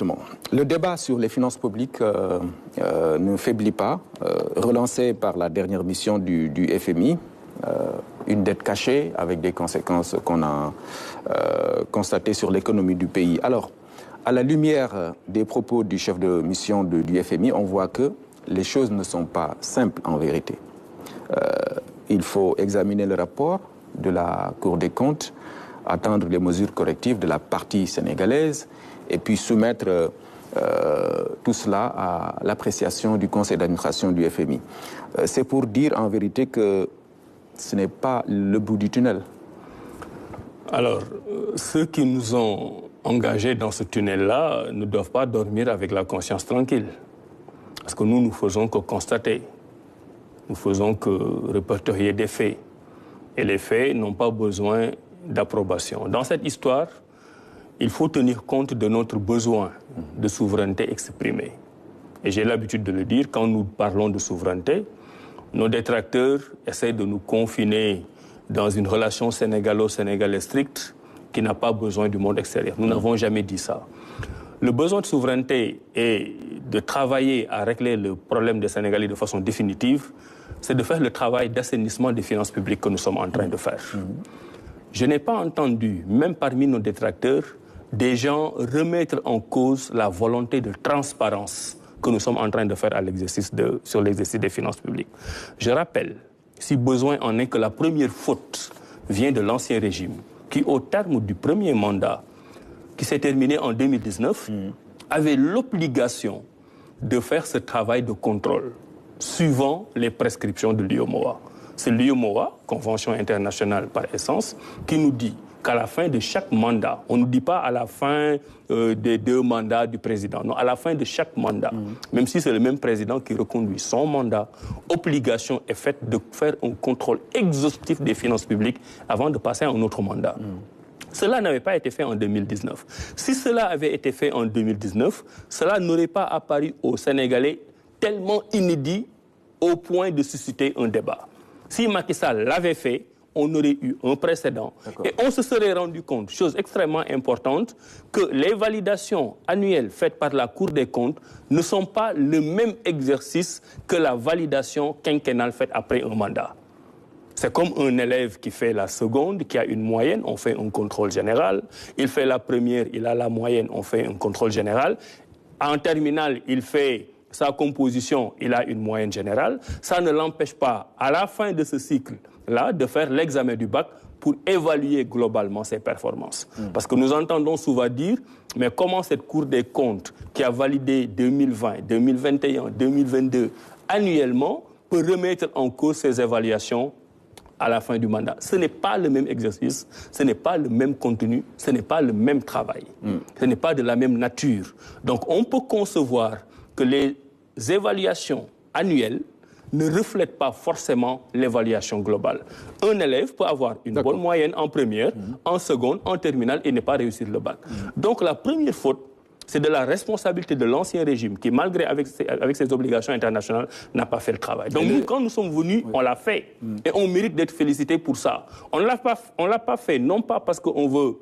Exactement. Le débat sur les finances publiques ne faiblit pas, relancé par la dernière mission du FMI, une dette cachée avec des conséquences qu'on a constatées sur l'économie du pays. Alors, à la lumière des propos du chef de mission du FMI, on voit que les choses ne sont pas simples en vérité. Il faut examiner le rapport de la Cour des comptes, attendre les mesures correctives de la partie sénégalaise et puis soumettre tout cela à l'appréciation du conseil d'administration du FMI. C'est pour dire en vérité que ce n'est pas le bout du tunnel. Alors, ceux qui nous ont engagés dans ce tunnel-là ne doivent pas dormir avec la conscience tranquille. Parce que nous ne faisons que constater. Nous faisons que répertorier des faits. Et les faits n'ont pas besoin d'approbation. Dans cette histoire, il faut tenir compte de notre besoin de souveraineté exprimée. Et j'ai l'habitude de le dire, quand nous parlons de souveraineté, nos détracteurs essaient de nous confiner dans une relation sénégalo-sénégalaise stricte qui n'a pas besoin du monde extérieur. Nous n'avons jamais dit ça. Le besoin de souveraineté et de travailler à régler le problème des Sénégalais de façon définitive, c'est de faire le travail d'assainissement des finances publiques que nous sommes en train de faire. Je n'ai pas entendu, même parmi nos détracteurs, des gens remettre en cause la volonté de transparence que nous sommes en train de faire sur l'exercice des finances publiques. Je rappelle, si besoin en est, que la première faute vient de l'ancien régime, qui au terme du premier mandat, qui s'est terminé en 2019, avait l'obligation de faire ce travail de contrôle, suivant les prescriptions de l'UEMOA. C'est l'UEMOA, Convention internationale par essence, qui nous dit qu'à la fin de chaque mandat, on ne dit pas à la fin des 2 mandats du président, non, à la fin de chaque mandat, même si c'est le même président qui reconduit son mandat, obligation est faite de faire un contrôle exhaustif des finances publiques avant de passer à un autre mandat. Cela n'avait pas été fait en 2019. Si cela avait été fait en 2019, cela n'aurait pas apparu aux Sénégalais tellement inédit au point de susciter un débat. Si Macky Sall l'avait fait, on aurait eu un précédent. Et on se serait rendu compte, chose extrêmement importante, que les validations annuelles faites par la Cour des comptes ne sont pas le même exercice que la validation quinquennale faite après un mandat. C'est comme un élève qui fait la seconde, qui a une moyenne, on fait un contrôle général. Il fait la première, il a la moyenne, on fait un contrôle général. En terminale, il fait sa composition, il a une moyenne générale. Ça ne l'empêche pas, à la fin de ce cycle-là, de faire l'examen du bac pour évaluer globalement ses performances. Parce que nous entendons souvent dire, mais comment cette Cour des comptes, qui a validé 2020, 2021, 2022 annuellement, peut remettre en cause ses évaluations à la fin du mandat? Ce n'est pas le même exercice, ce n'est pas le même contenu, ce n'est pas le même travail, ce n'est pas de la même nature. Donc on peut concevoir que les évaluations annuelles ne reflètent pas forcément l'évaluation globale. Un élève peut avoir une bonne moyenne en première, en seconde, en terminale et ne pas réussir le bac. Donc la première faute, c'est de la responsabilité de l'ancien régime qui, malgré avec ses obligations internationales, n'a pas fait le travail. Donc nous, quand nous sommes venus, on l'a fait. Et on mérite d'être félicité pour ça. On ne l'a pas fait, non pas parce qu'on veut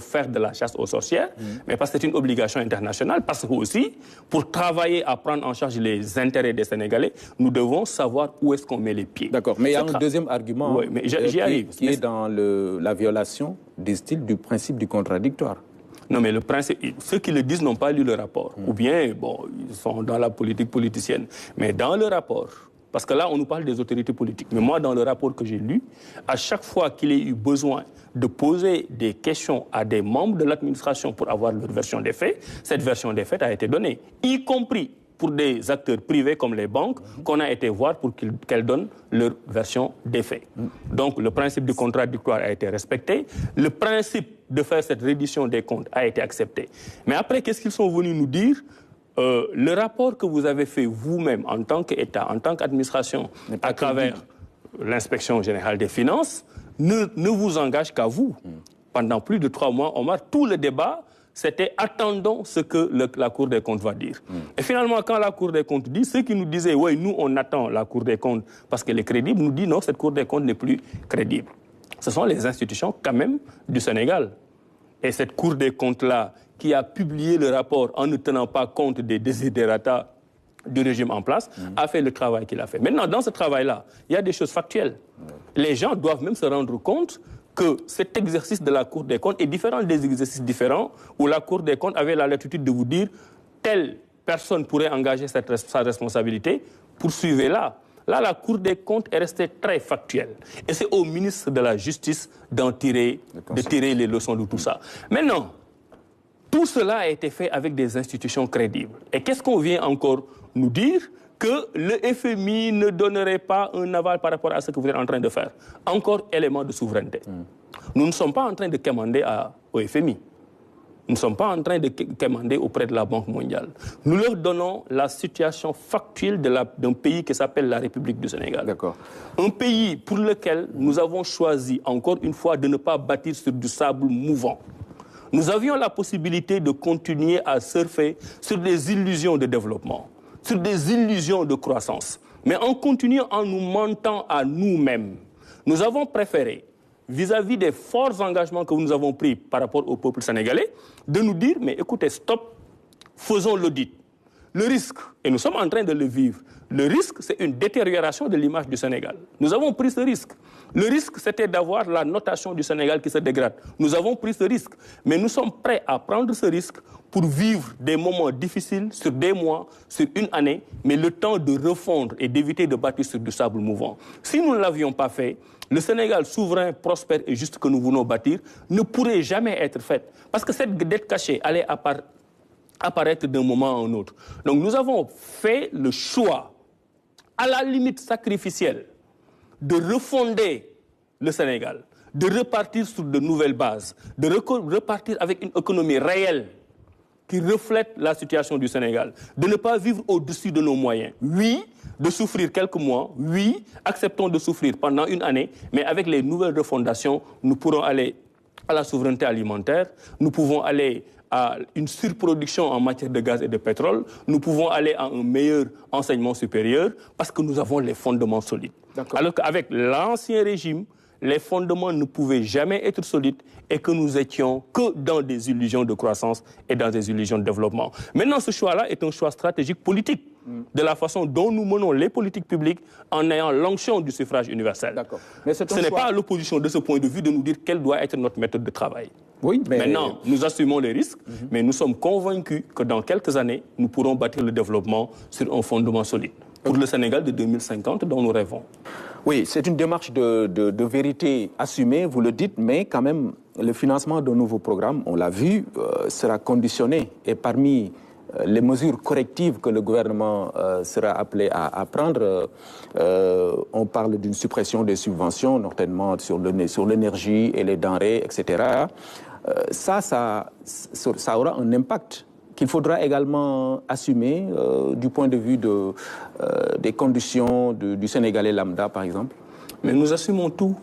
faire de la chasse aux sorcières, mais parce que c'est une obligation internationale, parce que aussi, pour travailler à prendre en charge les intérêts des Sénégalais, nous devons savoir où est-ce qu'on met les pieds. D'accord, mais il y a un deuxième argument qui est dans la violation, disent-ils, du principe du contradictoire. Non, mais le principe, ceux qui le disent n'ont pas lu le rapport. Ou bien, bon, ils sont dans la politique politicienne. Mais dans le rapport, parce que là, on nous parle des autorités politiques. Mais moi, dans le rapport que j'ai lu, à chaque fois qu'il ait eu besoin de poser des questions à des membres de l'administration pour avoir leur version des faits, cette version des faits a été donnée, y compris pour des acteurs privés comme les banques, qu'on a été voir pour qu'elles donnent leur version des faits. Donc, le principe du contradictoire a été respecté. Le principe de faire cette reddition des comptes a été accepté. Mais après, qu'est-ce qu'ils sont venus nous dire ? Le rapport que vous avez fait vous-même en tant qu'État, en tant qu'administration, à travers l'inspection générale des finances, ne vous engage qu'à vous. Pendant plus de 3 mois, Omar, tout le débat, c'était attendons ce que la Cour des comptes va dire. Et finalement, quand la Cour des comptes dit, ceux qui nous disaient, oui, nous, on attend la Cour des comptes parce qu'elle est crédible, nous dit non, cette Cour des comptes n'est plus crédible. Ce sont les institutions, quand même, du Sénégal. et cette Cour des comptes-là, qui a publié le rapport en ne tenant pas compte des desiderata du régime en place, a fait le travail qu'il a fait. Maintenant, dans ce travail-là, il y a des choses factuelles. Les gens doivent même se rendre compte que cet exercice de la Cour des comptes est différent des exercices différents où la Cour des comptes avait la latitude de vous dire telle personne pourrait engager sa responsabilité, poursuivez-la. Là, la Cour des comptes est restée très factuelle. Et c'est au ministre de la Justice de tirer les leçons de tout ça. Maintenant, tout cela a été fait avec des institutions crédibles. Et qu'est-ce qu'on vient encore nous dire? Que le FMI ne donnerait pas un aval par rapport à ce que vous êtes en train de faire. Encore élément de souveraineté. Nous ne sommes pas en train de quémander au FMI. Nous ne sommes pas en train de quémander auprès de la Banque mondiale. Nous leur donnons la situation factuelle d'un pays qui s'appelle la République du Sénégal. D'accord. Un pays pour lequel nous avons choisi, encore une fois, de ne pas bâtir sur du sable mouvant. Nous avions la possibilité de continuer à surfer sur des illusions de développement, sur des illusions de croissance. Mais en continuant en nous mentant à nous-mêmes, nous avons préféré, vis-à-vis des forts engagements que nous avons pris par rapport au peuple sénégalais, de nous dire, mais écoutez, stop, faisons l'audit. Le risque, et nous sommes en train de le vivre, le risque, c'est une détérioration de l'image du Sénégal. Nous avons pris ce risque. Le risque, c'était d'avoir la notation du Sénégal qui se dégrade. Nous avons pris ce risque. Mais nous sommes prêts à prendre ce risque pour vivre des moments difficiles sur des mois, sur une année, mais le temps de refondre et d'éviter de bâtir sur du sable mouvant. Si nous ne l'avions pas fait, le Sénégal souverain, prospère et juste que nous voulons bâtir ne pourrait jamais être fait. Parce que cette dette cachée allait apparaître d'un moment à un autre. Donc nous avons fait le choix, à la limite sacrificielle, de refonder le Sénégal, de repartir sur de nouvelles bases, de repartir avec une économie réelle qui reflète la situation du Sénégal, de ne pas vivre au-dessus de nos moyens. Oui, de souffrir quelques mois, oui, acceptons de souffrir pendant une année, mais avec les nouvelles refondations, nous pourrons aller à la souveraineté alimentaire, nous pouvons aller à une surproduction en matière de gaz et de pétrole, nous pouvons aller à un meilleur enseignement supérieur parce que nous avons les fondements solides. Alors qu'avec l'ancien régime, les fondements ne pouvaient jamais être solides et que nous étions que dans des illusions de croissance et dans des illusions de développement. Maintenant, ce choix-là est un choix stratégique politique de la façon dont nous menons les politiques publiques en ayant l'onction du suffrage universel. Mais ce n'est pas à l'opposition de ce point de vue de nous dire quelle doit être notre méthode de travail. Oui, mais... Maintenant, nous assumons les risques, mais nous sommes convaincus que dans quelques années, nous pourrons bâtir le développement sur un fondement solide. Pour le Sénégal de 2050 dont nous rêvons. Oui, c'est une démarche de vérité assumée, vous le dites, mais quand même, le financement d'un nouveau programme, on l'a vu, sera conditionné. Et parmi les mesures correctives que le gouvernement sera appelé à prendre, on parle d'une suppression des subventions, notamment sur l'énergie et les denrées, etc. Ça aura un impact qu'il faudra également assumer du point de vue des conditions du Sénégalais lambda, par exemple. Mais nous assumons tout.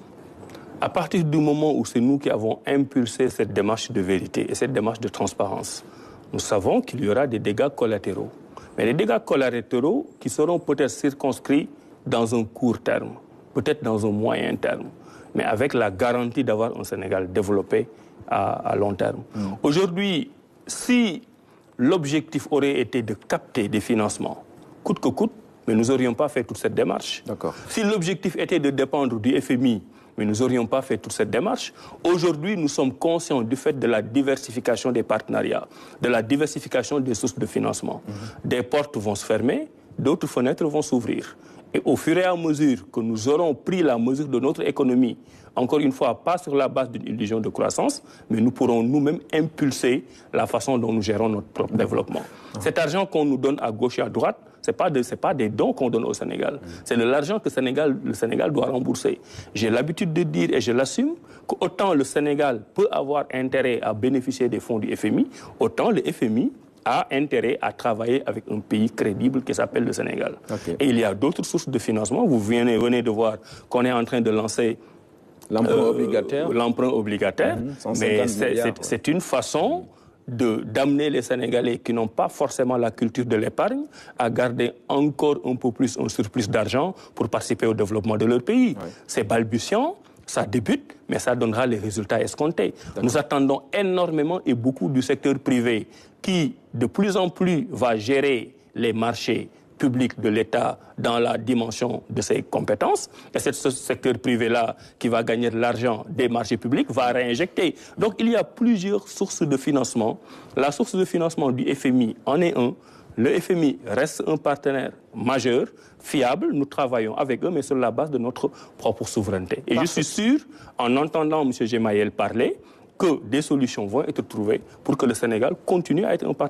À partir du moment où c'est nous qui avons impulsé cette démarche de vérité et cette démarche de transparence, nous savons qu'il y aura des dégâts collatéraux. Mais les dégâts collatéraux qui seront peut-être circonscrits dans un court terme, peut-être dans un moyen terme, mais avec la garantie d'avoir un Sénégal développé à long terme. Aujourd'hui, si l'objectif aurait été de capter des financements, coûte que coûte, mais nous n'aurions pas fait toute cette démarche. Si l'objectif était de dépendre du FMI, mais nous n'aurions pas fait toute cette démarche. Aujourd'hui, nous sommes conscients du fait de la diversification des partenariats, de la diversification des sources de financement. Des portes vont se fermer, d'autres fenêtres vont s'ouvrir. Et au fur et à mesure que nous aurons pris la mesure de notre économie, encore une fois, pas sur la base d'une illusion de croissance, mais nous pourrons nous-mêmes impulser la façon dont nous gérons notre propre développement. Cet argent qu'on nous donne à gauche et à droite, ce n'est pas des dons qu'on donne au Sénégal. C'est de l'argent que le Sénégal doit rembourser. J'ai l'habitude de dire, et je l'assume, qu'autant le Sénégal peut avoir intérêt à bénéficier des fonds du FMI, autant le FMI a intérêt à travailler avec un pays crédible qui s'appelle le Sénégal. Et il y a d'autres sources de financement. Vous venez de voir qu'on est en train de lancer l'emprunt obligataire. Mais c'est une façon d'amener les Sénégalais qui n'ont pas forcément la culture de l'épargne à garder encore un peu plus un surplus d'argent pour participer au développement de leur pays. C'est balbutiant. Ça débute, mais ça donnera les résultats escomptés. Nous attendons énormément et beaucoup du secteur privé qui, de plus en plus, va gérer les marchés publics de l'État dans la dimension de ses compétences. Et c'est ce secteur privé-là qui va gagner de l'argent des marchés publics, va réinjecter. Donc il y a plusieurs sources de financement. La source de financement du FMI en est un. Le FMI reste un partenaire majeur, fiable. Nous travaillons avec eux, mais sur la base de notre propre souveraineté. Et je suis sûr, en entendant M. Gemayel parler, que des solutions vont être trouvées pour que le Sénégal continue à être un partenaire.